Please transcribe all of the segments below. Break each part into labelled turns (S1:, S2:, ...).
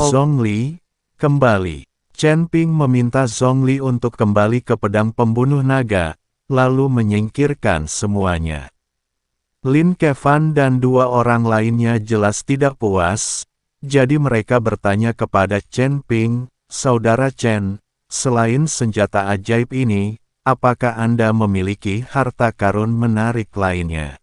S1: Zhongli, kembali. Chen Ping meminta Zhongli untuk kembali ke pedang pembunuh naga, lalu menyingkirkan semuanya. Lin Kevan dan dua orang lainnya jelas tidak puas, jadi mereka bertanya kepada Chen Ping, "Saudara Chen, selain senjata ajaib ini, apakah Anda memiliki harta karun menarik lainnya?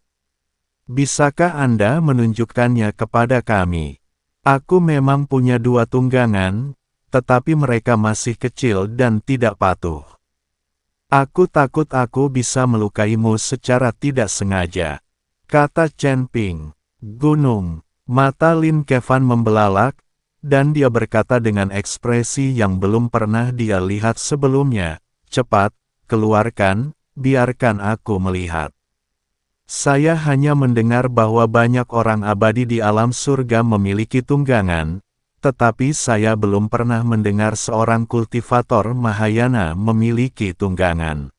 S1: Bisakah Anda menunjukkannya kepada kami? Aku memang punya 2 tunggangan, tetapi mereka masih kecil dan tidak patuh. Aku takut aku bisa melukaimu secara tidak sengaja," kata Chen Ping. Gunung. Mata Lin Kevan membelalak, dan dia berkata dengan ekspresi yang belum pernah dia lihat sebelumnya, "Cepat, keluarkan, biarkan aku melihat. Saya hanya mendengar bahwa banyak orang abadi di alam surga memiliki tunggangan, tetapi saya belum pernah mendengar seorang kultivator Mahayana memiliki tunggangan."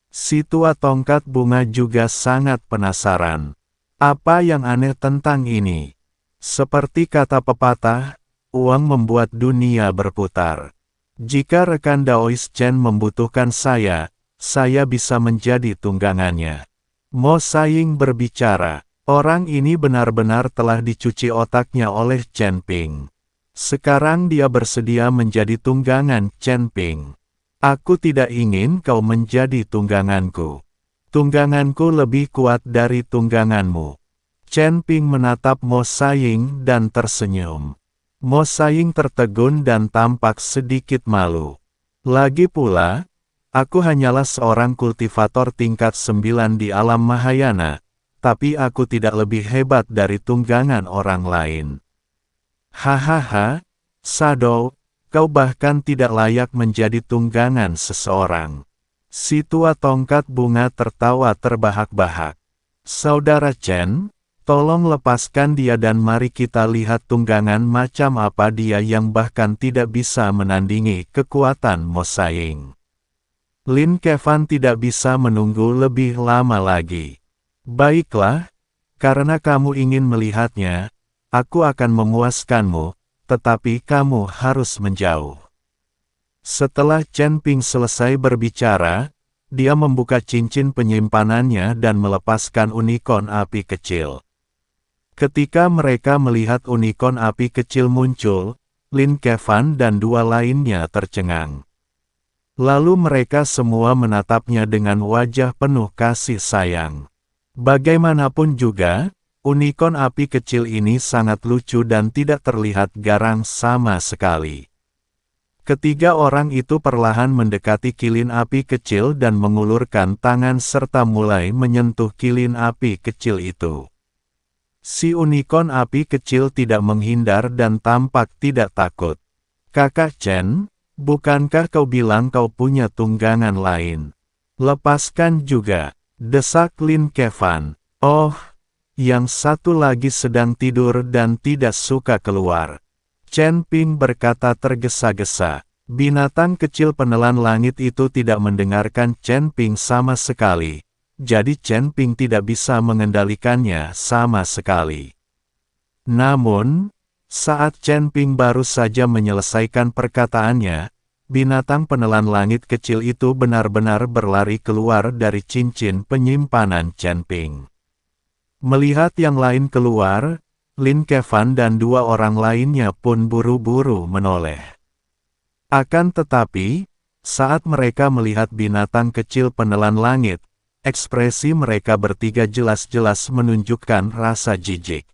S1: Si tua tongkat bunga juga sangat penasaran. Apa yang aneh tentang ini? Seperti kata pepatah, uang membuat dunia berputar. Jika rekan Daois Chen membutuhkan saya bisa menjadi tunggangannya. Mo Saiying berbicara. Orang ini benar-benar telah dicuci otaknya oleh Chen Ping. Sekarang dia bersedia menjadi tunggangan Chen Ping. "Aku tidak ingin kau menjadi tungganganku. Tungganganku lebih kuat dari tungganganmu." Chen Ping menatap Mo Saiying dan tersenyum. Mo Saiying tertegun dan tampak sedikit malu. "Lagi pula, aku hanyalah seorang kultivator tingkat 9 di alam Mahayana, tapi aku tidak lebih hebat dari tunggangan orang lain." "Hahaha, Shadow, kau bahkan tidak layak menjadi tunggangan seseorang." Si tua tongkat bunga tertawa terbahak-bahak. "Saudara Chen, tolong lepaskan dia dan mari kita lihat tunggangan macam apa dia yang bahkan tidak bisa menandingi kekuatan Mo Saiying." Lin Kevan tidak bisa menunggu lebih lama lagi. "Baiklah, karena kamu ingin melihatnya, aku akan memuaskanmu, tetapi kamu harus menjauh." Setelah Chen Ping selesai berbicara, dia membuka cincin penyimpanannya dan melepaskan unicorn api kecil. Ketika mereka melihat unicorn api kecil muncul, Lin Kevan dan dua lainnya tercengang. Lalu mereka semua menatapnya dengan wajah penuh kasih sayang. Bagaimanapun juga, unicorn api kecil ini sangat lucu dan tidak terlihat garang sama sekali. Ketiga orang itu perlahan mendekati kilin api kecil dan mengulurkan tangan serta mulai menyentuh kilin api kecil itu. Si unicorn api kecil tidak menghindar dan tampak tidak takut. "Kakak Chen, bukankah kau bilang kau punya tunggangan lain? Lepaskan juga," desak Lin Kevan. "Oh, yang satu lagi sedang tidur dan tidak suka keluar." Chen Ping berkata tergesa-gesa. Binatang kecil penelan langit itu tidak mendengarkan Chen Ping sama sekali, jadi Chen Ping tidak bisa mengendalikannya sama sekali. Namun, saat Chen Ping baru saja menyelesaikan perkataannya, binatang penelan langit kecil itu benar-benar berlari keluar dari cincin penyimpanan Chen Ping. Melihat yang lain keluar, Lin Kevan dan dua orang lainnya pun buru-buru menoleh. Akan tetapi, saat mereka melihat binatang kecil penelan langit, ekspresi mereka bertiga jelas-jelas menunjukkan rasa jijik.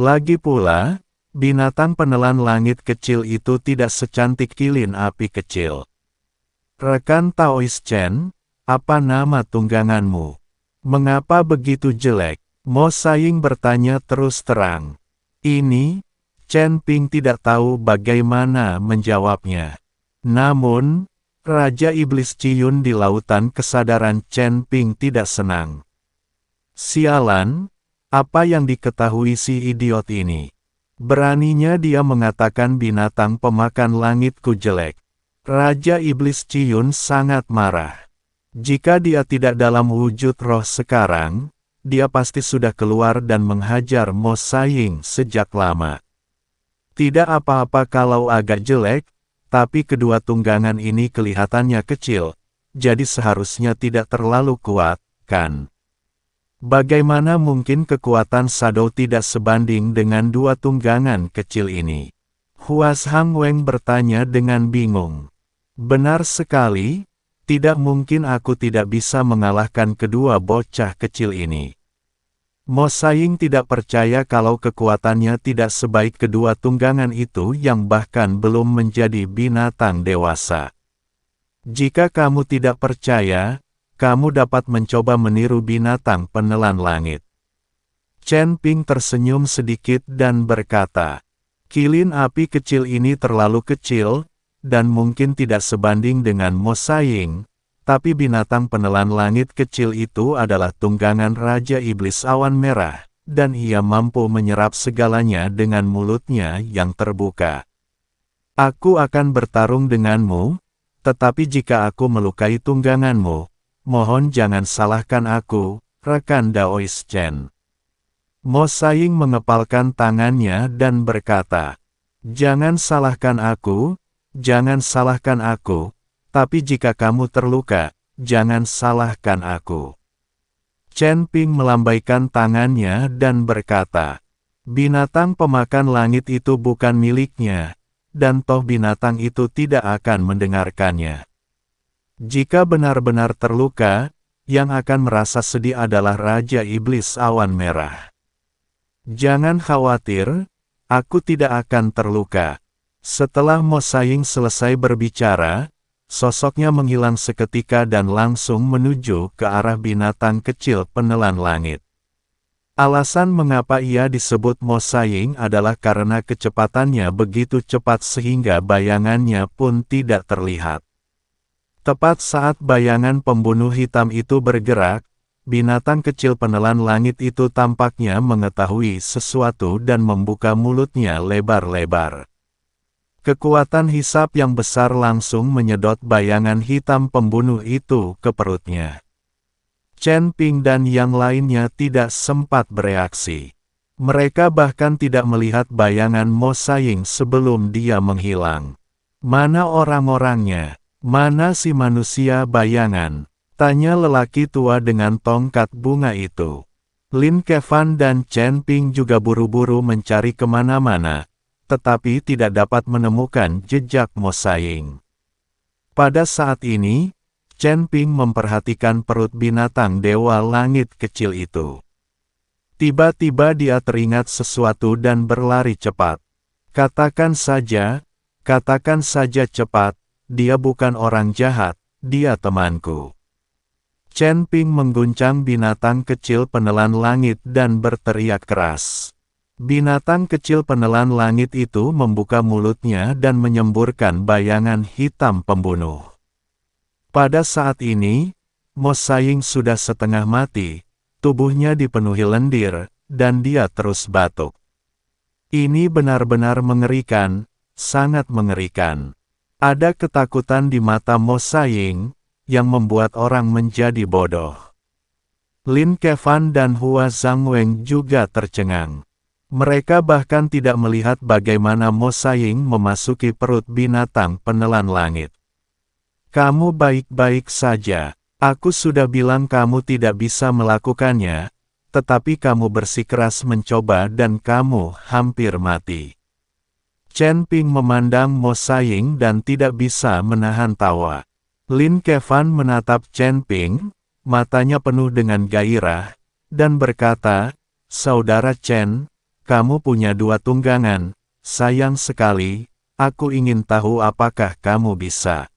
S1: Lagi pula, binatang penelan langit kecil itu tidak secantik kilin api kecil. "Rekan Taois Chen, apa nama tungganganmu? Mengapa begitu jelek?" Mo Saiying bertanya terus terang. Ini, Chen Ping tidak tahu bagaimana menjawabnya. Namun, Raja Iblis Ciyun di lautan kesadaran Chen Ping tidak senang. "Sialan, apa yang diketahui si idiot ini? Beraninya dia mengatakan binatang pemakan langitku jelek." Raja Iblis Ciyun sangat marah. Jika dia tidak dalam wujud roh sekarang, dia pasti sudah keluar dan menghajar Mo Saiying sejak lama. Tidak apa-apa kalau agak jelek, tapi kedua tunggangan ini kelihatannya kecil, jadi seharusnya tidak terlalu kuat, kan? Bagaimana mungkin kekuatan Shadow tidak sebanding dengan dua tunggangan kecil ini? Huas Hang Weng bertanya dengan bingung. Benar sekali, tidak mungkin aku tidak bisa mengalahkan kedua bocah kecil ini. Mo Saiying tidak percaya kalau kekuatannya tidak sebaik kedua tunggangan itu yang bahkan belum menjadi binatang dewasa. Jika kamu tidak percaya, kamu dapat mencoba meniru binatang penelan langit. Chen Ping tersenyum sedikit dan berkata, kilin api kecil ini terlalu kecil, dan mungkin tidak sebanding dengan Mo Saiying. Tapi binatang penelan langit kecil itu adalah tunggangan Raja Iblis Awan Merah, dan ia mampu menyerap segalanya dengan mulutnya yang terbuka. Aku akan bertarung denganmu, tetapi jika aku melukai tungganganmu, mohon jangan salahkan aku, rekan Daois Chen. Mo Saiying mengepalkan tangannya dan berkata, jangan salahkan aku, jangan salahkan aku. Tapi jika kamu terluka, jangan salahkan aku. Chen Ping melambaikan tangannya dan berkata, binatang pemakan langit itu bukan miliknya, dan toh binatang itu tidak akan mendengarkannya. Jika benar-benar terluka, yang akan merasa sedih adalah Raja Iblis Awan Merah. Jangan khawatir, aku tidak akan terluka. Setelah Mo Saiying selesai berbicara, sosoknya menghilang seketika dan langsung menuju ke arah binatang kecil penelan langit. Alasan mengapa ia disebut Mo Saiying adalah karena kecepatannya begitu cepat sehingga bayangannya pun tidak terlihat. Tepat saat bayangan pembunuh hitam itu bergerak, binatang kecil penelan langit itu tampaknya mengetahui sesuatu dan membuka mulutnya lebar-lebar. Kekuatan hisap yang besar langsung menyedot bayangan hitam pembunuh itu ke perutnya. Chen Ping dan yang lainnya tidak sempat bereaksi. Mereka bahkan tidak melihat bayangan Mo Saiying sebelum dia menghilang. Mana orang-orangnya? Mana si manusia bayangan? Tanya lelaki tua dengan tongkat bunga itu. Lin Kevan dan Chen Ping juga buru-buru mencari kemana-mana, tetapi tidak dapat menemukan jejak Mo Saiying. Pada saat ini, Chen Ping memperhatikan perut binatang dewa langit kecil itu. Tiba-tiba dia teringat sesuatu dan berlari cepat. Katakan saja cepat, dia bukan orang jahat, dia temanku. Chen Ping mengguncang binatang kecil penelan langit dan berteriak keras. Binatang kecil penelan langit itu membuka mulutnya dan menyemburkan bayangan hitam pembunuh. Pada saat ini, Mo Saiying sudah setengah mati, tubuhnya dipenuhi lendir, dan dia terus batuk. Ini benar-benar mengerikan, sangat mengerikan. Ada ketakutan di mata Mo Saiying, yang membuat orang menjadi bodoh. Lin Kevan dan Hua Zhangweng juga tercengang. Mereka bahkan tidak melihat bagaimana Mo Saiying memasuki perut binatang penelan langit. Kamu baik-baik saja. Aku sudah bilang kamu tidak bisa melakukannya, tetapi kamu bersikeras mencoba dan kamu hampir mati. Chen Ping memandang Mo Saiying dan tidak bisa menahan tawa. Lin Kevan menatap Chen Ping, matanya penuh dengan gairah, dan berkata, Saudara Chen, kamu punya dua tunggangan, sayang sekali, aku ingin tahu apakah kamu bisa.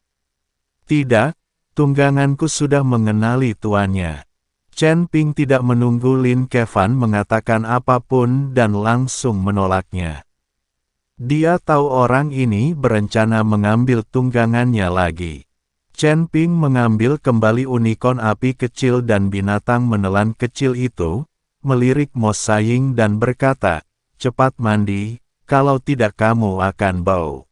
S1: Tidak, tungganganku sudah mengenali tuannya. Chen Ping tidak menunggu Lin Kevan mengatakan apapun dan langsung menolaknya. Dia tahu orang ini berencana mengambil tunggangannya lagi. Chen Ping mengambil kembali unicorn api kecil dan binatang menelan kecil itu, melirik Mo Saiying dan berkata, cepat mandi, kalau tidak kamu akan bau.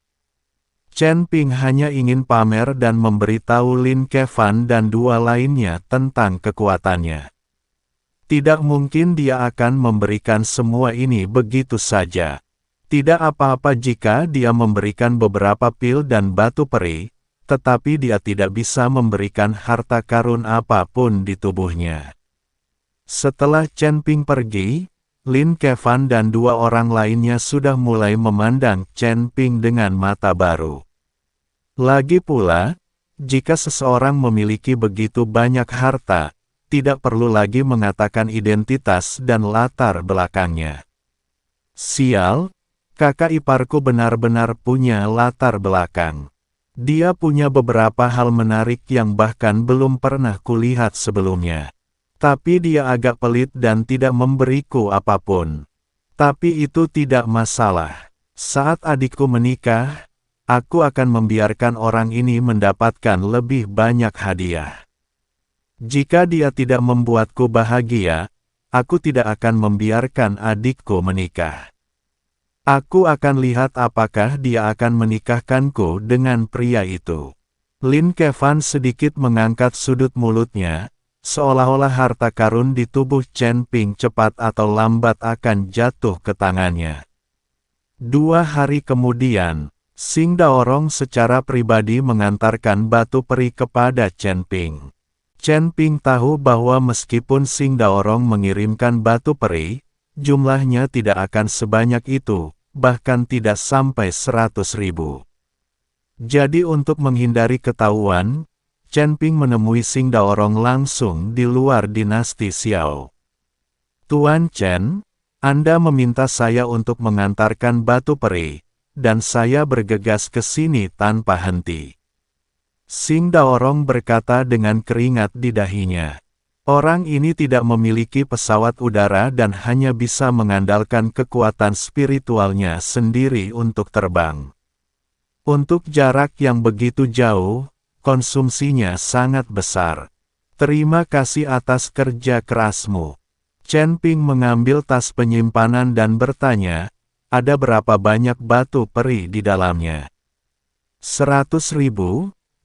S1: Chen Ping hanya ingin pamer dan memberitahu Lin Kevan dan dua lainnya tentang kekuatannya. Tidak mungkin dia akan memberikan semua ini begitu saja. Tidak apa-apa jika dia memberikan beberapa pil dan batu peri, tetapi dia tidak bisa memberikan harta karun apapun di tubuhnya. Setelah Chen Ping pergi, Lin Kevan dan dua orang lainnya sudah mulai memandang Chen Ping dengan mata baru. Lagi pula, jika seseorang memiliki begitu banyak harta, tidak perlu lagi mengatakan identitas dan latar belakangnya. Sial, kakak iparku benar-benar punya latar belakang. Dia punya beberapa hal menarik yang bahkan belum pernah kulihat sebelumnya. Tapi dia agak pelit dan tidak memberiku apapun. Tapi itu tidak masalah. Saat adikku menikah, aku akan membiarkan orang ini mendapatkan lebih banyak hadiah. Jika dia tidak membuatku bahagia, aku tidak akan membiarkan adikku menikah. Aku akan lihat apakah dia akan menikahkanku dengan pria itu. Lin Kevan sedikit mengangkat sudut mulutnya, seolah-olah harta karun di tubuh Chen Ping cepat atau lambat akan jatuh ke tangannya. 2 hari kemudian, Xing Daorong secara pribadi mengantarkan batu peri kepada Chen Ping. Chen Ping tahu bahwa meskipun Xing Daorong mengirimkan batu peri, jumlahnya tidak akan sebanyak itu, bahkan tidak sampai 100.000. Jadi untuk menghindari ketahuan, Chen Ping menemui Xing Daorong langsung di luar dinasti Xiao. Tuan Chen, Anda meminta saya untuk mengantarkan batu peri, dan saya bergegas ke sini tanpa henti. Xing Daorong berkata dengan keringat di dahinya. Orang ini tidak memiliki pesawat udara dan hanya bisa mengandalkan kekuatan spiritualnya sendiri untuk terbang. Untuk jarak yang begitu jauh, konsumsinya sangat besar. Terima kasih atas kerja kerasmu. Chen Ping mengambil tas penyimpanan dan bertanya, ada berapa banyak batu peri di dalamnya? 100.000,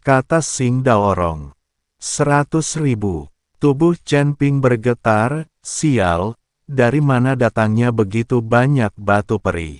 S1: kata Xing Daorong. 100.000. Tubuh Chen Ping bergetar, sial, dari mana datangnya begitu banyak batu peri?